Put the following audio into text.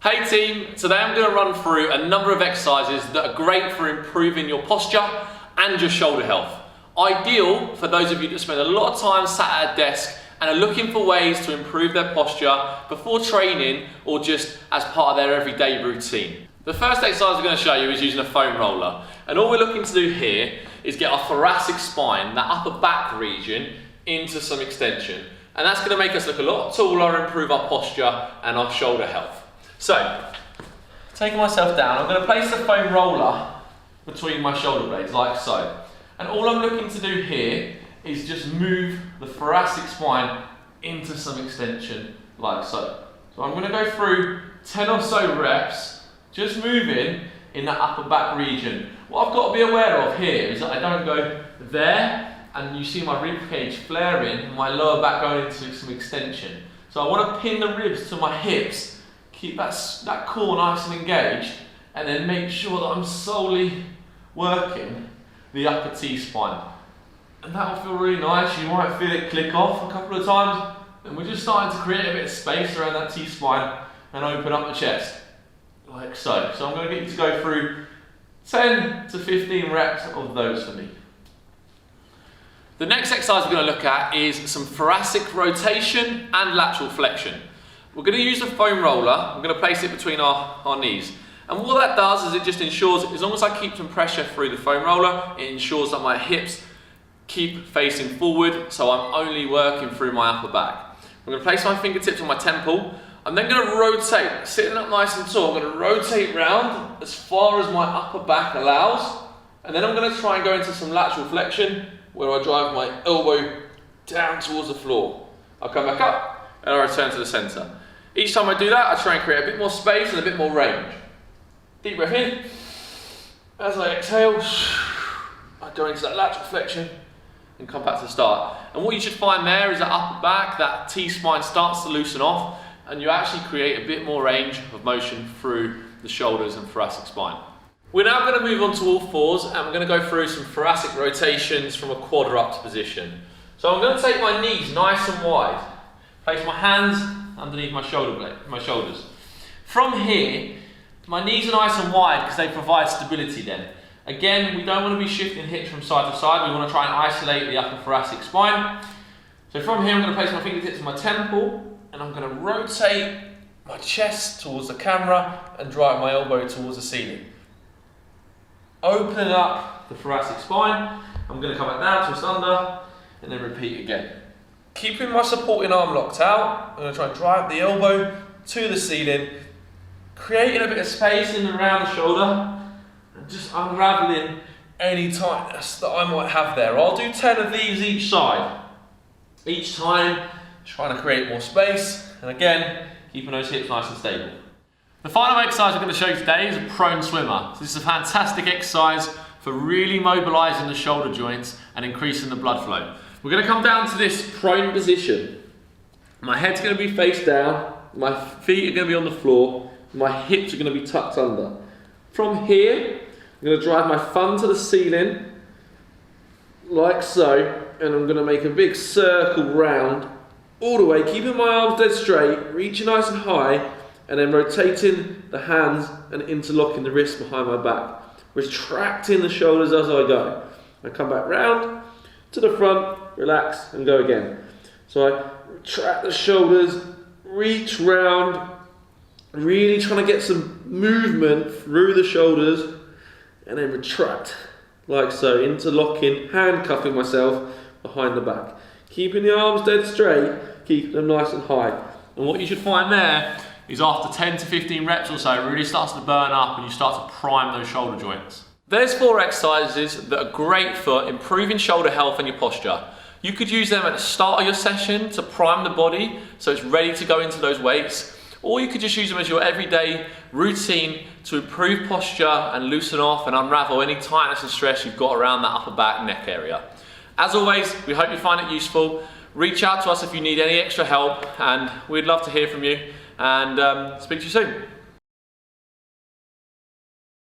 Hey team, today I'm going to run through a number of exercises that are great for improving your posture and your shoulder health. Ideal for those of you that spend a lot of time sat at a desk and are looking for ways to improve their posture before training or just as part of their everyday routine. The first exercise I'm going to show you is using a foam roller, and all we're looking to do here is get our thoracic spine, that upper back region, into some extension, and that's going to make us look a lot taller, improve our posture and our shoulder health. So, taking myself down, I'm going to place the foam roller between my shoulder blades, like so. And all I'm looking to do here is just move the thoracic spine into some extension, like so. So I'm going to go through 10 or so reps, just moving in that upper back region. What I've got to be aware of here is that I don't go there, and you see my rib cage flaring, and my lower back going into some extension. So I want to pin the ribs to my hips, keep that core nice and engaged, and then make sure that I'm solely working the upper T-spine. And that will feel really nice. You might feel it click off a couple of times, and we're just starting to create a bit of space around that T-spine and open up the chest, like so. So I'm going to get you to go through 10 to 15 reps of those for me. The next exercise we're going to look at is some thoracic rotation and lateral flexion. We're going to use a foam roller. We're going to place it between our knees. And what that does is it just ensures, as long as I keep some pressure through the foam roller, it ensures that my hips keep facing forward, so I'm only working through my upper back. I'm going to place my fingertips on my temple. I'm then going to rotate, sitting up nice and tall. I'm going to rotate round as far as my upper back allows. And then I'm going to try and go into some lateral flexion, where I drive my elbow down towards the floor. I'll come back up and I'll return to the centre. Each time I do that, I try and create a bit more space and a bit more range. Deep breath in. As I exhale, I go into that lateral flexion and come back to the start. And what you should find there is that upper back, that T-spine starts to loosen off, and you actually create a bit more range of motion through the shoulders and thoracic spine. We're now going to move on to all fours, and we're going to go through some thoracic rotations from a quadruped position. So I'm going to take my knees nice and wide, place my hands underneath my shoulders. From here, my knees are nice and wide because they provide stability then. Again, we don't want to be shifting hips from side to side. We want to try and isolate the upper thoracic spine. So from here, I'm going to place my fingertips on my temple, and I'm going to rotate my chest towards the camera and drive my elbow towards the ceiling. Opening up the thoracic spine. I'm going to come back down, twist under, and then repeat again. Keeping my supporting arm locked out, I'm going to try and drive the elbow to the ceiling, creating a bit of space in and around the shoulder, and just unraveling any tightness that I might have there. I'll do 10 of these each side. Each time, trying to create more space, and again, keeping those hips nice and stable. The final exercise I'm going to show you today is a prone swimmer. So this is a fantastic exercise for really mobilising the shoulder joints and increasing the blood flow. We're going to come down to this prone position. My head's going to be face down, my feet are going to be on the floor, my hips are going to be tucked under. From here, I'm going to drive my thumb to the ceiling, like so, and I'm going to make a big circle round, all the way, keeping my arms dead straight, reaching nice and high, and then rotating the hands and interlocking the wrists behind my back, retracting the shoulders as I go. I come back round to the front, relax, and go again. So I retract the shoulders, reach round, really trying to get some movement through the shoulders, and then retract, like so, interlocking, handcuffing myself behind the back. Keeping the arms dead straight, keeping them nice and high. And what you should find there is after 10 to 15 reps or so, it really starts to burn up and you start to prime those shoulder joints. There's 4 exercises that are great for improving shoulder health and your posture. You could use them at the start of your session to prime the body so it's ready to go into those weights, or you could just use them as your everyday routine to improve posture and loosen off and unravel any tightness and stress you've got around that upper back neck area. As always, we hope you find it useful. Reach out to us if you need any extra help, and we'd love to hear from you, and speak to you soon.